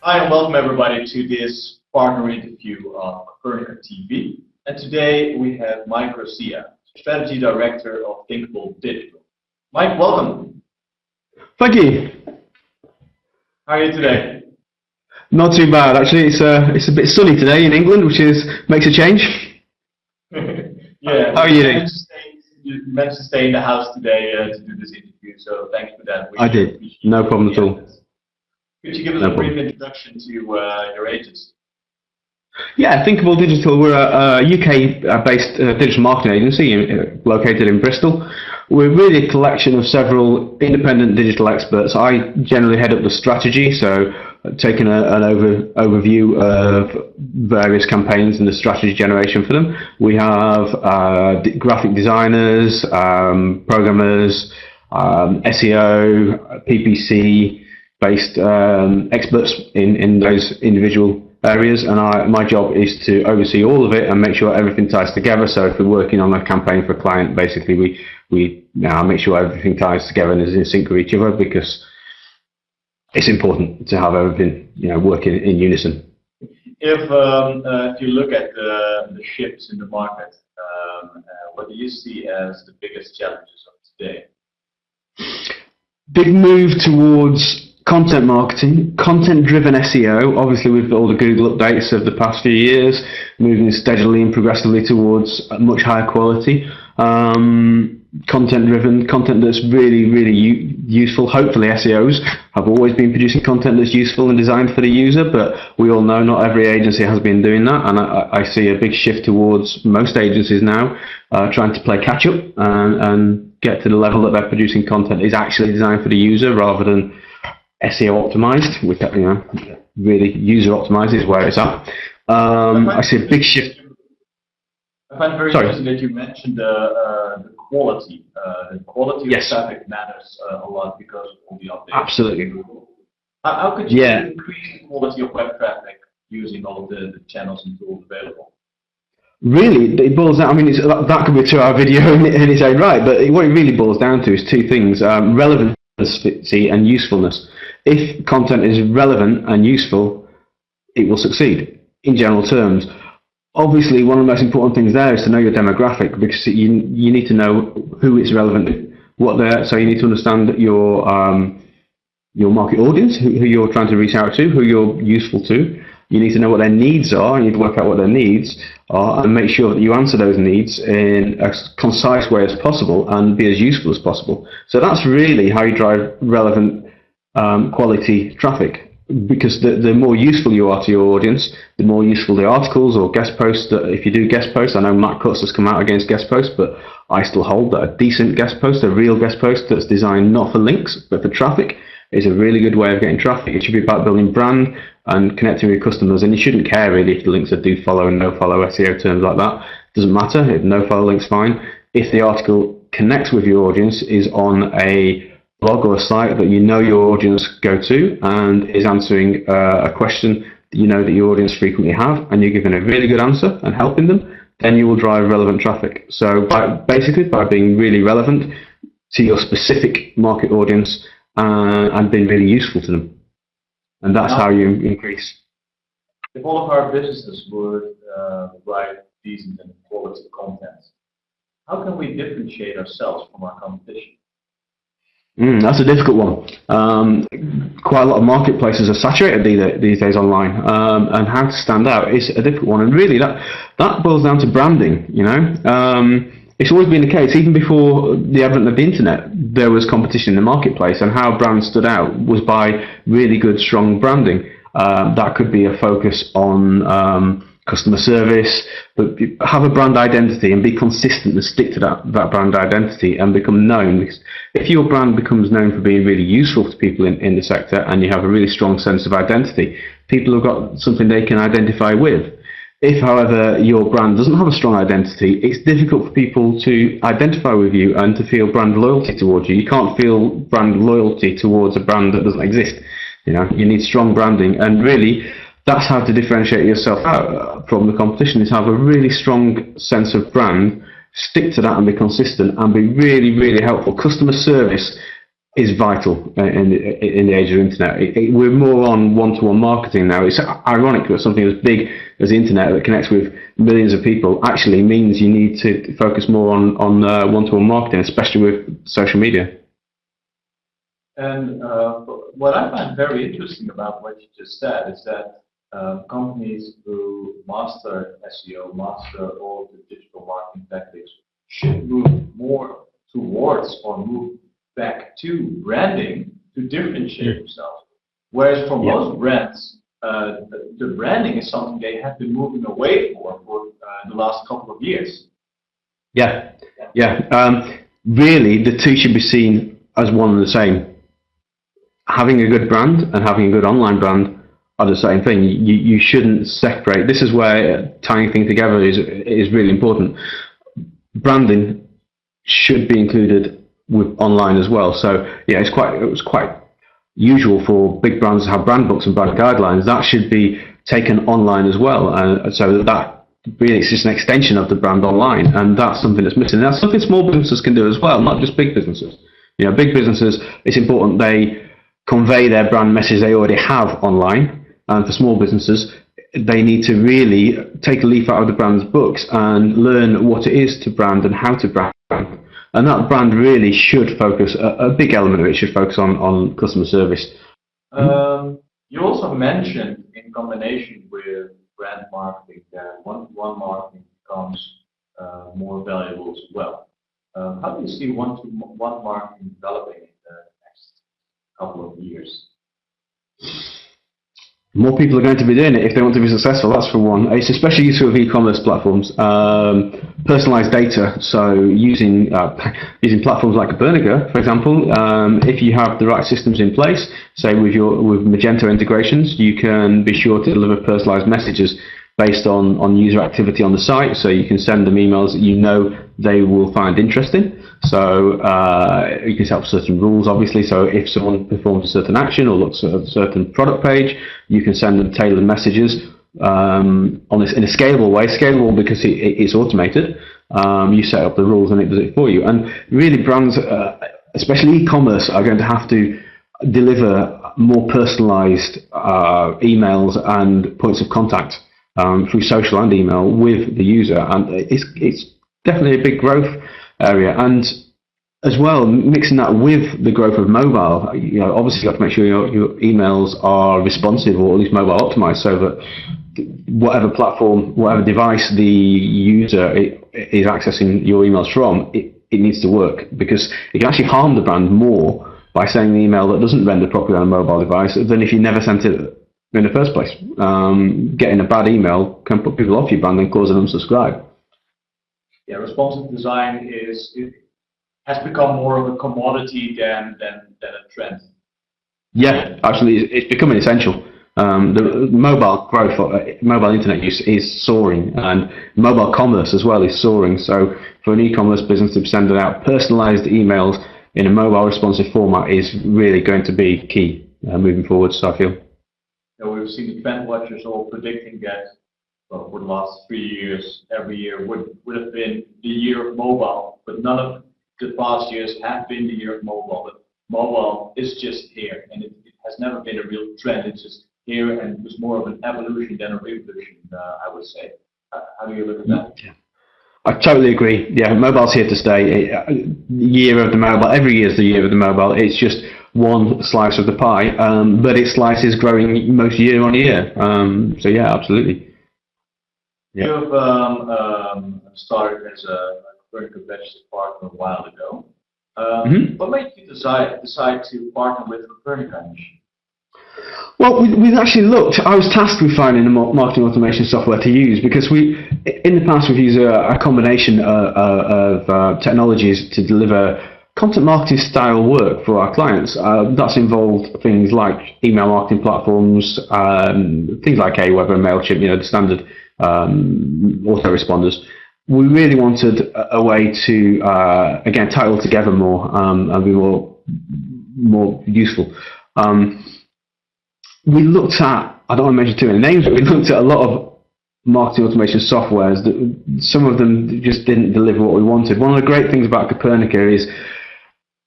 Hi and welcome everybody to this partner interview of CopernicaTV. And today we have Mike Gracia, Strategy Director of Thinkable Digital. Mike, welcome. Thank you. How are you today? Not too bad, actually. It's a bit sunny today in England, which makes a change. Yeah. How are you doing? You managed to stay in the house today to do this interview, so thanks for that. I did. No problem at all. Could you give us a brief introduction to your agency? Yeah, Thinkable Digital. We're a UK-based digital marketing agency located in Bristol. We're really a collection of several independent digital experts. I generally head up the strategy, so taking an overview of various campaigns and the strategy generation for them. We have graphic designers, programmers, SEO, PPC-based experts in those individual areas, and my job is to oversee all of it and make sure everything ties together. So if we're working on a campaign for a client, basically we now make sure everything ties together and is in sync with each other, because it's important to have everything working in unison. If you look at the shifts in the market, what do you see as the biggest challenges of today? Big move towards content marketing, content-driven SEO, obviously with all the Google updates of the past few years, moving steadily and progressively towards much higher quality. Content-driven, content that's really, really useful. Hopefully SEOs have always been producing content that's useful and designed for the user, but we all know not every agency has been doing that, and I see a big shift towards most agencies now trying to play catch-up and get to the level that they're producing content is actually designed for the user rather than SEO optimized, which really user optimized is where it's at. I see a big shift. I find it very interesting that you mentioned the quality. The quality of traffic matters a lot because of all the updates. Absolutely. How could you increase the quality of web traffic using all of the channels and tools available? Really, it boils down. I mean, that could be a 2-hour video in its own right, but what it really boils down to is two things: relevancy and usefulness. If content is relevant and useful, it will succeed in general terms. Obviously, one of the most important things there is to know your demographic, because you need to know who it's relevant to, so you need to understand your market audience, who you're trying to reach out to, who you're useful to. You need to know what their needs are, you need to work out what their needs are and make sure that you answer those needs in a concise way as possible and be as useful as possible. So that's really how you drive relevant quality traffic, because the more useful you are to your audience, the more useful the articles or guest posts. If you do guest posts, I know Matt Cutts has come out against guest posts, but I still hold that a decent guest post, a real guest post that's designed not for links but for traffic, is a really good way of getting traffic. It should be about building brand and connecting with customers, and you shouldn't care really if the links are do follow and no follow, SEO terms like that. It doesn't matter. If no follow link's fine. If the article connects with your audience, is on a blog or a site that you know your audience go to and is answering a question that you know that your audience frequently have, and you're giving a really good answer and helping them, then you will drive relevant traffic. So basically by being really relevant to your specific market audience and being really useful to them. And that's how you increase. If all of our businesses would write decent and quality content, how can we differentiate ourselves from our competition? That's a difficult one. Quite a lot of marketplaces are saturated these days online, and how to stand out is a difficult one. And really, that boils down to branding. It's always been the case. Even before the advent of the internet, there was competition in the marketplace, and how brands stood out was by really good, strong branding. That could be a focus on customer service, but have a brand identity and be consistent and stick to that brand identity and become known. Because if your brand becomes known for being really useful to people in the sector, and you have a really strong sense of identity, people have got something they can identify with. If, however, your brand doesn't have a strong identity, it's difficult for people to identify with you and to feel brand loyalty towards you. You can't feel brand loyalty towards a brand that doesn't exist. You need strong branding, and really that's how to differentiate yourself out from the competition, is have a really strong sense of brand, stick to that and be consistent and be really, really helpful. Customer service is vital in the age of the internet. We're more on one-to-one marketing now. It's ironic that something as big as the internet that connects with millions of people actually means you need to focus more on one-to-one marketing, especially with social media. And what I find very interesting about what you just said is that companies who master SEO, master all the digital marketing tactics, should move more towards or move back to branding to differentiate themselves. Whereas for most brands, the branding is something they have been moving away for the last couple of years. Really, the two should be seen as one and the same. Having a good brand and having a good online brand are the same thing. You shouldn't separate. This is where tying things together is really important. Branding should be included with online as well. So yeah, it was quite usual for big brands to have brand books and brand guidelines. That should be taken online as well, so that really it's just an extension of the brand online, and that's something that's missing. And that's something small businesses can do as well, not just big businesses. You know, big businesses, it's important they convey their brand message they already have online, and for small businesses, they need to really take a leaf out of the brand's books and learn what it is to brand and how to brand. And that brand really should focus, a big element of it should focus on customer service. You also mentioned, in combination with brand marketing, that one-to-one marketing becomes more valuable as well. How do you see one-to-one marketing developing in the next couple of years? More people are going to be doing it if they want to be successful, that's for one. It's especially useful with e-commerce platforms. Personalized data, so using platforms like Copernica, for example, if you have the right systems in place, say with Magento integrations, you can be sure to deliver personalized messages based on user activity on the site, so you can send them emails that you know they will find interesting. So you can set up certain rules, obviously, so if someone performs a certain action or looks at a certain product page, you can send them tailored messages on this in a scalable way. Scalable because it's automated. You set up the rules and it does it for you. And really brands, especially e-commerce, are going to have to deliver more personalized emails and points of contact through social and email with the user, and it's definitely a big growth area. And as well, mixing that with the growth of mobile, you know, obviously you have to make sure your emails are responsive or at least mobile optimized, so that whatever platform, whatever device the user is accessing your emails from, it needs to work, because it can actually harm the brand more by sending an email that doesn't render properly on a mobile device than if you never sent it in the first place. Getting a bad email can put people off your brand and cause them to unsubscribe. Yeah, responsive design has become more of a commodity than a trend. Yeah, absolutely, it's becoming essential. The mobile growth, mobile internet use is soaring, and mobile commerce as well is soaring. So for an e-commerce business to be sending out personalized emails in a mobile responsive format is really going to be key moving forward, so I feel. Yeah, we've seen the trend watchers all predicting that, well, for the last 3 years, every year would have been the year of mobile, but none of the past years have been the year of mobile. But mobile is just here, and it has never been a real trend. It's just here, and it was more of an evolution than a revolution, I would say. How do you look at that? Yeah. I totally agree. Yeah, mobile's here to stay. Year of the mobile. Every year is the year of the mobile. It's just one slice of the pie, but its slice is growing most year on year. So yeah, absolutely. Yeah. You have started as a Copernica Digital partner a while ago. What made you decide to partner with Copernica initially? Well, we've actually looked. I was tasked with finding a marketing automation software to use, because in the past we've used a combination of technologies to deliver content marketing style work for our clients. That's involved things like email marketing platforms, things like Aweber and MailChimp, you know, the standard autoresponders. We really wanted a way to again tie it all together more and be more useful. We looked at, I don't want to mention too many names, but we looked at a lot of marketing automation softwares that some of them just didn't deliver what we wanted. One of the great things about Copernica is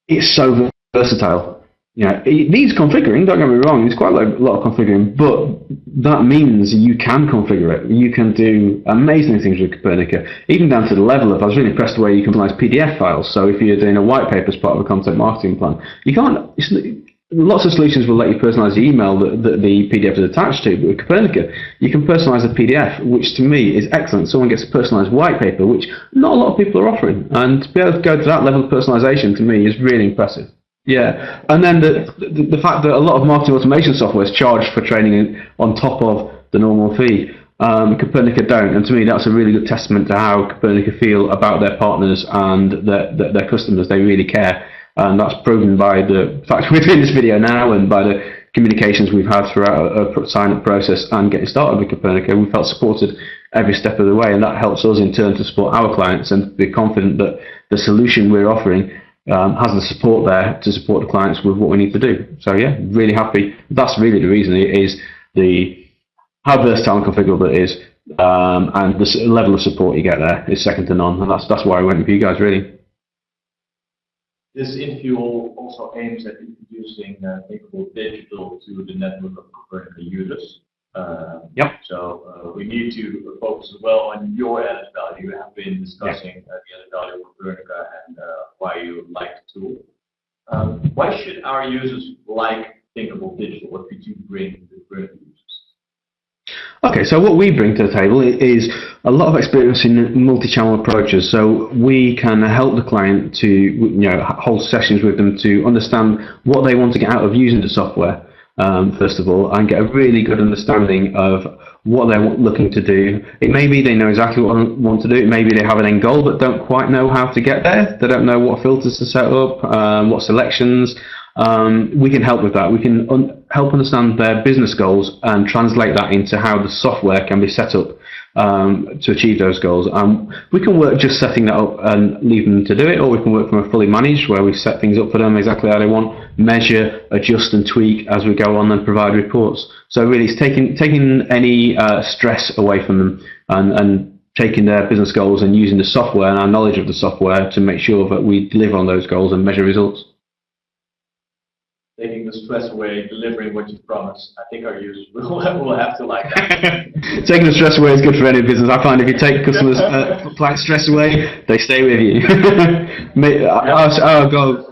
it's so versatile. It needs configuring, don't get me wrong, it's quite a lot of configuring, but that means you can configure it. You can do amazing things with Copernica, even down to the level of, I was really impressed the way you can personalize PDF files. So if you're doing a white paper as part of a content marketing plan, you can't, lots of solutions will let you personalize the email that the PDF is attached to, but with Copernica, you can personalize a PDF, which to me is excellent. Someone gets a personalized white paper, which not a lot of people are offering, and to be able to go to that level of personalization to me is really impressive. Yeah, and then the fact that a lot of marketing automation software is charged for training on top of the normal fee. Copernica don't, and to me that's a really good testament to how Copernica feel about their partners and their customers. They really care, and that's proven by the fact we're doing this video now and by the communications we've had throughout a sign-up process and getting started with Copernica. We felt supported every step of the way, and that helps us in turn to support our clients and be confident that the solution we're offering has the support there to support the clients with what we need to do. So yeah, really happy. That's really the reason, it is how versatile and configurable it is, and the level of support you get there is second to none, and that's why I went with you guys, really. This interview also aims at introducing Thinkable Digital to the network of Copernica users. Yep. So we need to focus as well on your added value. You have been discussing the added value of Copernica and why you like the tool. Why should our users like Thinkable Digital? What could you bring to the Copernica users? Okay, so what we bring to the table is a lot of experience in multi-channel approaches. So we can help the client to hold sessions with them to understand what they want to get out of using the software. First of all, and get a really good understanding of what they're looking to do. It may be they know exactly what they want to do. It may be they have an end goal but don't quite know how to get there. They don't know what filters to set up, what selections. We can help with that. We can help understand their business goals and translate that into how the software can be set up to achieve those goals. We can work just setting that up and leave them to do it, or we can work from a fully managed where we set things up for them exactly how they want, measure, adjust and tweak as we go on and provide reports. So really it's taking any stress away from them and taking their business goals and using the software and our knowledge of the software to make sure that we deliver on those goals and measure results. Taking the stress away, delivering what you promised. I think our users will have to like that. Taking the stress away is good for any business. I find if you take customers' client stress away, they stay with you. Our goal,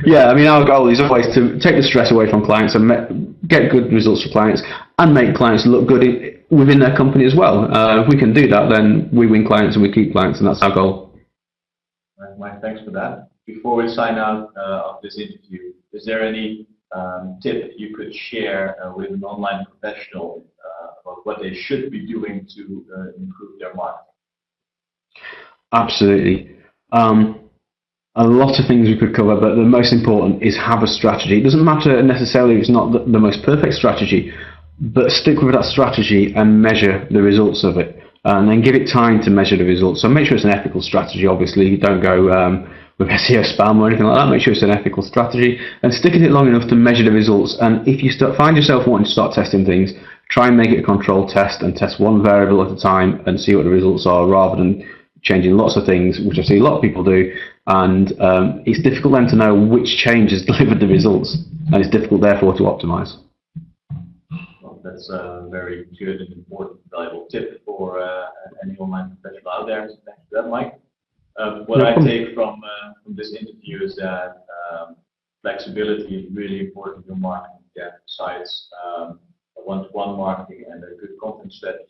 our goal is always to take the stress away from clients and get good results for clients and make clients look good within their company as well. If we can do that, then we win clients and we keep clients, and that's our goal. Right, Mike, thanks for that. Before we sign out of this interview, is there any tip you could share with an online professional about what they should be doing to improve their marketing? Absolutely. A lot of things we could cover, but the most important is have a strategy. It doesn't matter necessarily if it's not the most perfect strategy, but stick with that strategy and measure the results of it. And then give it time to measure the results. So make sure it's an ethical strategy, obviously. Don't go with SEO spam or anything like that. Make sure it's an ethical strategy and stick at it long enough to measure the results. And if you find yourself wanting to start testing things, try and make it a controlled test and test one variable at a time and see what the results are, rather than changing lots of things, which I see a lot of people do. And it's difficult then to know which change has delivered the results, and it's difficult therefore to optimize. Well, that's a very good and important, valuable tip for any online professional out there. So thanks for that, Mike. What I take from this interview is that flexibility is really important in marketing. Besides one-to-one marketing and a good content strategy,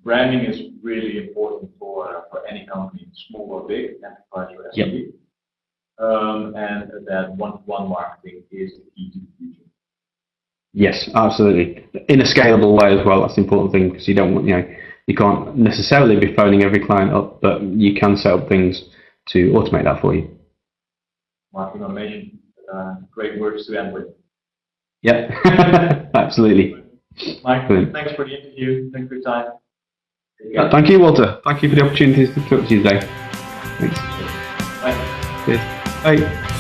branding is really important for any company, small or big, enterprise or SMB. Yep. And that one-to-one marketing is the key to the future. Yes, absolutely. In a scalable way as well. That's the important thing, because you don't want, you can't necessarily be phoning every client up, but you can set up things to automate that for you. Marketing automation, great words to end with. Yeah, absolutely. Mike, thanks for the interview. Thanks for your time. Thank you, Walter. Thank you for the opportunity to talk to you today. Thanks. Bye. Cheers. Bye.